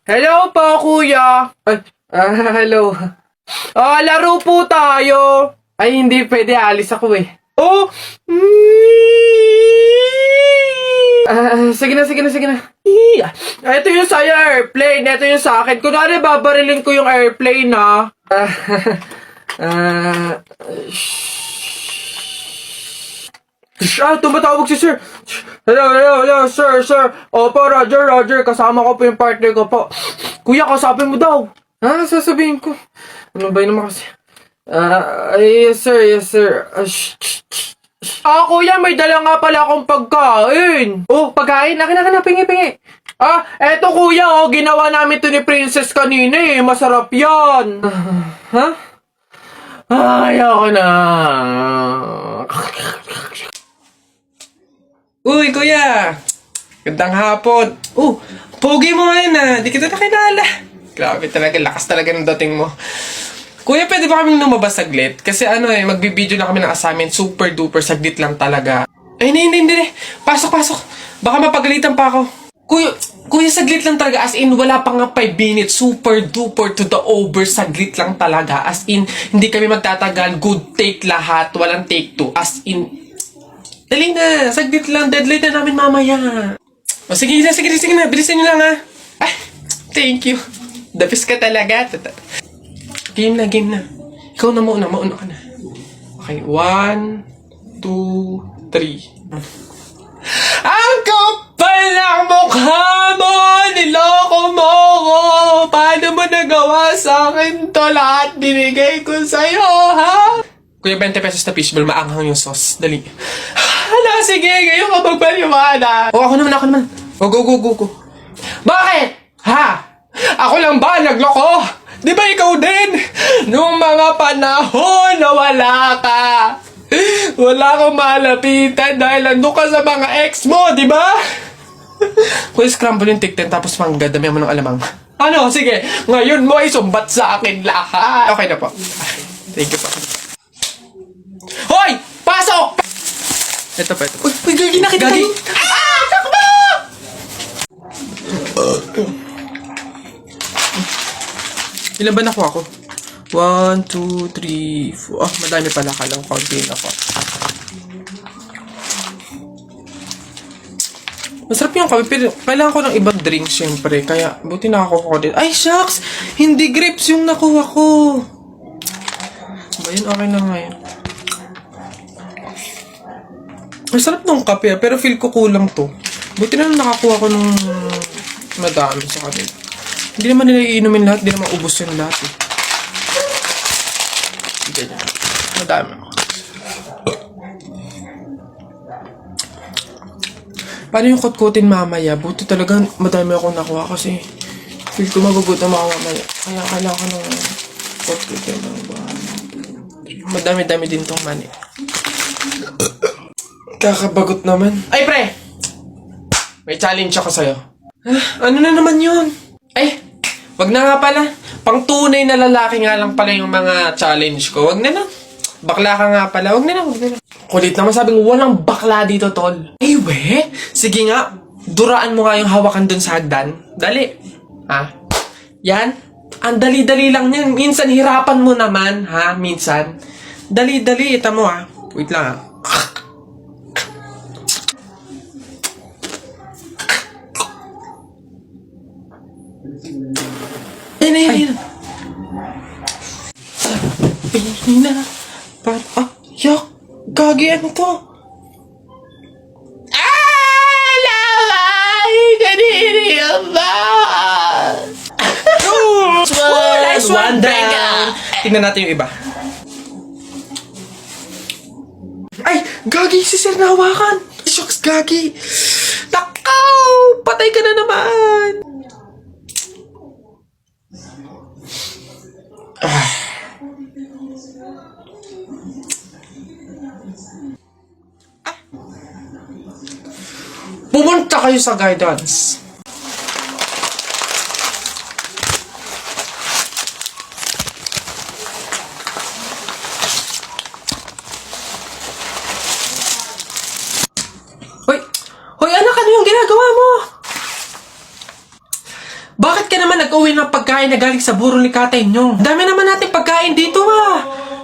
Hello po, kuya. Hello. Laro po tayo. Ay, hindi pwede. Alis ako eh. Oh! Sige na. Ito yung sa'yo, airplane. Ito yung sa akin. Kunwari, babarilin ko yung airplane, ha? Tumatawag si sir. Hello, sir. Opo, Roger. Kasama ko po yung partner ko po. Kuya, kausapin mo daw. Sasabihin ko. Ano ba yun naman kasi? Yes, sir. Kuya, may dala nga pala akong pagkain. Oh, pagkain? Akin, pingi. Eto kuya, ginawa namin to ni Princess kanina eh. Masarap yan. Ayoko na. Uy, kuya! Gandang hapon. Pogi mo ngayon. Di kita nakilala. Grabe talaga, lakas talaga ng dating mo. Kuya, pwede ba kaming lumabas saglit? Kasi magbibideo na kami ng assignment. Super duper, saglit lang talaga. Ay, hindi. Pasok. Baka mapagalitan pa ako. Kuya, saglit lang talaga. As in, wala pa nga 5 minutes. Super duper to the over. Saglit lang talaga. As in, hindi kami magtatagal. Good take lahat. Walang take 2. As in, dali na, saglit lang, deadline na namin mamaya. Sige na, bilisan nyo lang ha. Thank you. The best ka talaga. Game na. Ikaw na mauna ka na. Okay, 1, 2, 3. Ang kapal ng mukha mo! Niloko mo ko! Paano mo nagawa sa akin to? Lahat binigay ko sa'yo, ha? Kuya, 20 pesos na fishball, maanghang yung sauce. Dali. Sige, ngayon ka magpaliwanag. Ako naman. Go. Bakit? Ako lang ba nagloko? Di ba ikaw din? Nung mga panahon na wala ka. Wala kang malapitan dahil nandun ka sa mga ex mo, di ba? Kuya, scramble yung tikten tapos mangga, dami mo ng alamang. Sige, ngayon mo isumbat sa akin lahat. Okay na po. Thank you po. Hoy! Pasok! Ito pa. Uy, gagi na kita. Takbo! Ilan ba nakuha ko? 1, 2, 3, 4. Madami pala. Kala ko kaunti na ako. Masarap yung kape, pero kailangan ko ng ibang drink, syempre. Kaya, buti nakakuha ko din. Ay, shucks! Hindi grapes yung nakuha ko. Ba yun? Okay na ngayon. Ang sarap nung kape, pero feel ko kulang to. Buti na nakakuha ko nung madami sa kanila. Hindi naman nila iinumin lahat, hindi naman ubos yung lahat eh. Ganyan. Madami ako. Paano yung kutkutin mamaya? Buti talaga madami akong nakuha kasi feel ko magugutom ako mamaya. Kaya kailangan ko ng kutkutin. Madami-dami din tong mani. Kakabagot naman. Ay, pre! May challenge ako sa'yo. Ano na naman yun? Wag na nga pala. Pang tunay na lalaki nga lang pala yung mga challenge ko. Wag na. Bakla ka nga pala. Wag na. Kulit naman, sabing walang bakla dito, tol. Sige nga. Duraan mo nga yung hawakan dun sa hagdan. Dali. Yan. Ang dali-dali lang yan. Minsan hirapan mo naman, ha? Minsan. Dali-dali. Ita mo, ha? Wait lang, ha? Ayun. Sabi na. Yak. Gagi, ano to? Nice one down. Tingnan natin yung iba. Ay, Gagi, si Sir nahawakan. Shucks, Gagi. Takaw! Patay ka na naman. Pumunta kayo sa guidance. Hoy, anak, ano yung ginagawa mo? Bakit ka naman nag-uwi ng pagkain na galing sa burol ni Katay nyo? Dami naman nating pagkain dito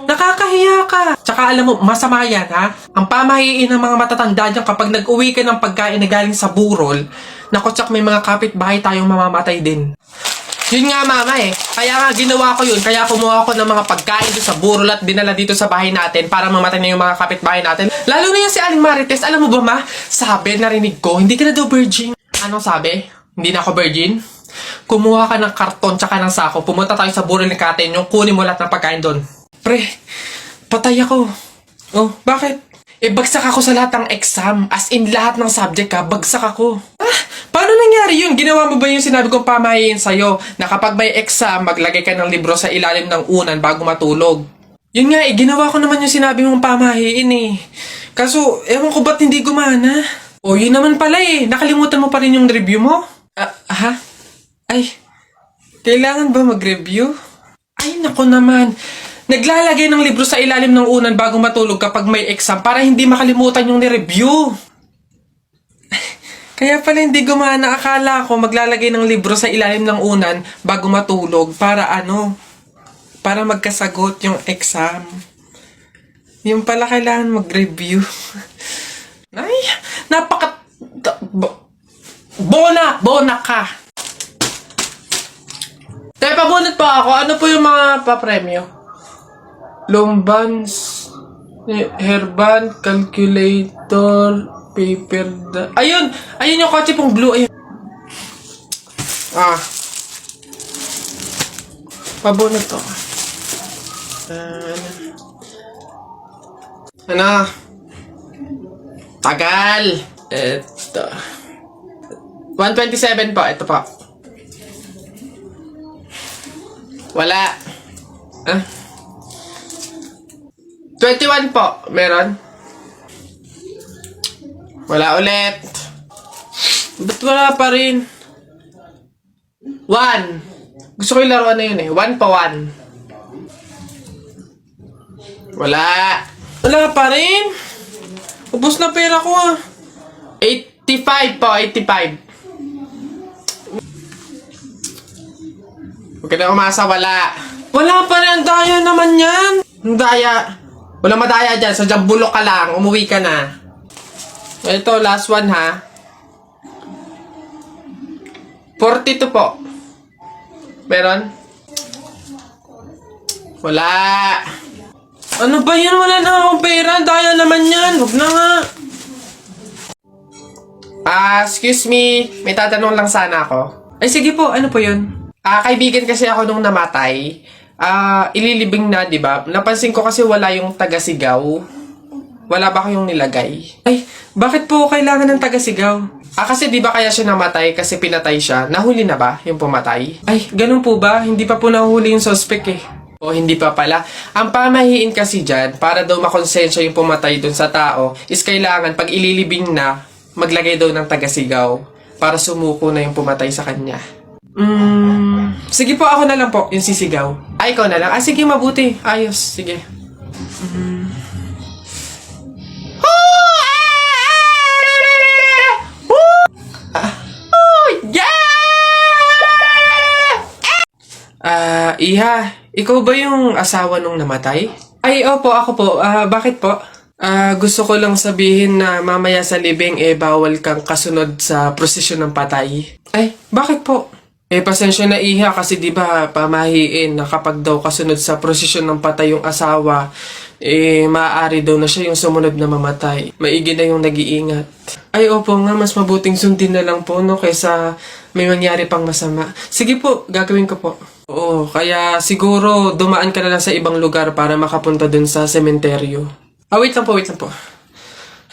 Nakakahiya ka. Tsaka alam mo, masama yan ha. Ang pamahiin ng mga matatanda dyan kapag nag-uwi ka ng pagkain na galing sa burol, naku tsak may mga kapitbahay tayong mamamatay din. Yun nga mama Kaya nga ginawa ko yun. Kaya kumuha ko ng mga pagkain doon sa burol at dinala dito sa bahay natin para mamatay na yung mga kapitbahay natin. Lalo na yung si Aling Marites. Alam mo ba ma? Sabi, narinig ko, hindi ka na daw virgin. Anong sabi? Hindi na ako virgin? Kumuha ka ng karton tsaka ng sako. Pumunta tayo sa burol ni Katay yung kunin mo lahat ng pagkain doon. Pre, patay ako. Oh, bakit? Bagsak ako sa lahat ng exam. As in, lahat ng subject bagsak ako. Paano nangyari yun? Ginawa mo ba yung sinabi kong pamahiin sa'yo na kapag may exam, maglagay ka ng libro sa ilalim ng unan bago matulog? Yun nga ginawa ko naman yung sinabi mong pamahiin Kaso, ewan ko ba't hindi gumana? O, yun naman pala nakalimutan mo pa rin yung review mo? Ha? Ay, kailangan ba mag-review? Ay, naku naman. Naglalagay ng libro sa ilalim ng unan bago matulog kapag may exam para hindi makalimutan yung ni-review. Kaya pala hindi gumana. Akala ko maglalagay ng libro sa ilalim ng unan bago matulog para para magkasagot yung exam. Yung pala kailangan mag-review. Ay, Bona ka! Tayo, pabunot pa ako. Ano po yung mga papremyo? Lombans, hairband, calculator, paper Ayun yung kotse pong blue. Ayun. Pabunot to. Ano? Tagal. Ito. 127 po. Ito po. Wala. 21 po. Meron? Wala ulit. Ba't wala pa rin? 1. Gusto ko yung laruan na yun 1 pa 1. Wala. Wala pa rin. Ubus na pera ko 85 po. 85. Huwag ka na umasa. Wala. Wala pa rin. Ang daya naman yan. Ang daya. Wala madaya dyan. So, dyan bulok ka lang. Umuwi ka na. Ito, last one ha. 42 po. Meron? Wala. Ano ba yan? Wala na akong pera. Daya naman yan. Huwag na nga. Excuse me. May tatanong lang sana ako. Ay, sige po. Ano po yun? Kaibigan kasi ako nung namatay. Ililibing na, di ba? Napansin ko kasi wala yung taga-sigaw. Wala ba kayong nilagay? Ay, bakit po kailangan ng taga-sigaw? Kasi di ba kaya siya namatay kasi pinatay siya? Nahuli na ba yung pumatay? Ay, ganun po ba? Hindi pa po nahuli yung suspect O, hindi pa pala. Ang pamahiin kasi dyan, para daw makonsensya yung pumatay dun sa tao, is kailangan pag ililibing na, maglagay daw ng taga-sigaw para sumuko na yung pumatay sa kanya. Sige po, ako na lang po, yung sisigaw. Ay, ikaw na lang. Sige, mabuti. Ayos, sige. Iha, ikaw ba yung asawa nung namatay? Ay, opo, ako po. Bakit po? Gusto ko lang sabihin na mamaya sa libing, bawal kang kasunod sa prosesyon ng patay. Ay, bakit po? Pasensya na Iha kasi di ba pamahiin na kapag daw kasunod sa prosesyon ng patay yung asawa, maaari daw na siya yung sumunod na mamatay. Maigi na yung nag-iingat. Ay, opo nga, mas mabuting sundin na lang po, no, kaysa may mangyari pang masama. Sige po, gagawin ko po. Oo, kaya siguro dumaan ka na lang sa ibang lugar para makapunta dun sa sementeryo. Wait lang po.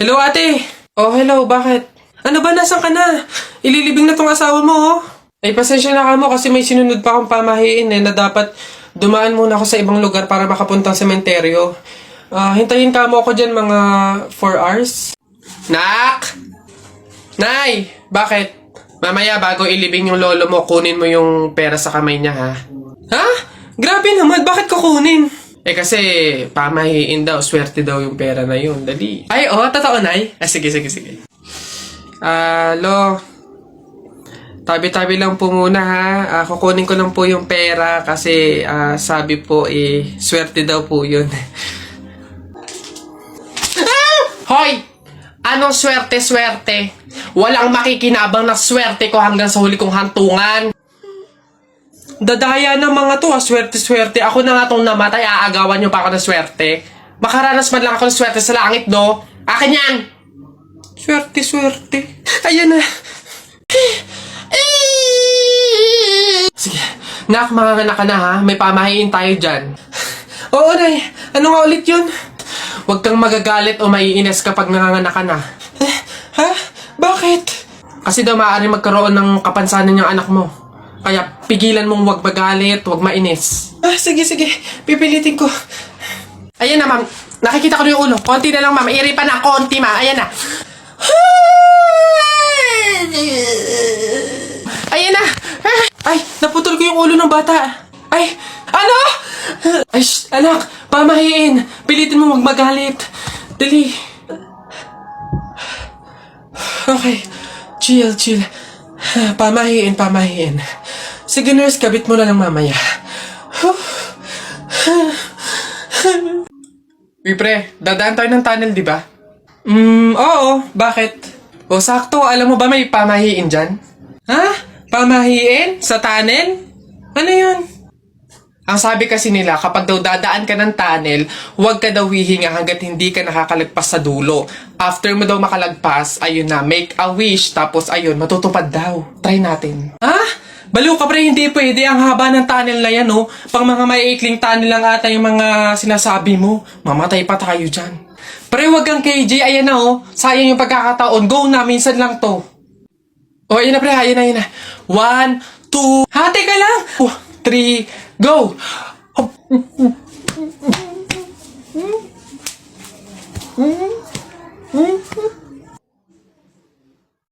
Hello, ate! Oh, hello, bakit? Ano ba, nasan ka na? Ililibing na tong asawa mo, oh. Ay, pasensya na ka mo kasi may sinunod pa akong pamahiin na dapat dumaan muna ako sa ibang lugar para makapunta sa sementeryo. Hintayin ka mo ako dyan mga 4 hours. Nak! Nay! Bakit? Mamaya bago ilibing yung lolo mo, kunin mo yung pera sa kamay niya, ha? Ha? Grabe naman, bakit kukunin? Kasi pamahiin daw, swerte daw yung pera na yun. Dali. Ay, totoo, Nay? Sige. Lo, tabi-tabi lang po muna ha. Kukunin ko lang po yung pera kasi sabi po swerte daw po yun. Hoy! Anong swerte-swerte? Walang makikinabang na swerte ko hanggang sa huli kong hantungan. Dadaya ng mga to swerte-swerte. Ako na nga tong namatay, aagawan nyo pa ako ng swerte. Makaranas man lang ako ng swerte sa langit, no? Akin yan! Swerte-swerte. Ayan na. Sige. Nak, manganganak ka na ha. May pamahiin tayo dyan. Oo, Nay. Ano nga ulit yun? Huwag kang magagalit o maiinis kapag nanganganak ka na. Ha? Bakit? Kasi daw maaaring magkaroon ng kapansanan yung anak mo. Kaya pigilan mong huwag magalit, huwag mainis. Sige. Pipilitin ko. Ayan na, ma'am. Nakikita ko na yung ulo. Konti na lang, ma'am. Iri pa na. Konti, ma'am. Ayan na. Ayan na. Ay, naputol ko yung ulo ng bata. Ay, ano? Ay, anak, pamahiin. Pilitin mo huwag magalit. Dali. Okay. Chill. Pamahiin. Sige, nurse, kabit mo na lang mamaya. Uy, pre, dadaan tayo ng tunnel, di ba? Oo. Bakit? O, sakto. Alam mo ba may pamahiin dyan? Ha? Pamahiin? Sa tunnel? Ano yun? Ang sabi kasi nila, kapag daw dadaan ka ng tunnel, huwag ka daw hihinga hanggat hindi ka nakakalagpas sa dulo. After mo daw makalagpas, ayun na, make a wish, tapos ayun, matutupad daw. Try natin. Ha? Baliw ka, pre, hindi pwede. Ang haba ng tunnel na yan, oh. Pang mga maiikling tunnel lang ata yung mga sinasabi mo. Mamatay pa tayo dyan. Pre, wag kang KJ, ayan na, oh. Sayang yung pagkakataon. Go na, minsan lang to. Oh, ayan na, pre, ayan na. 1, 2, hati ka lang. 3, go!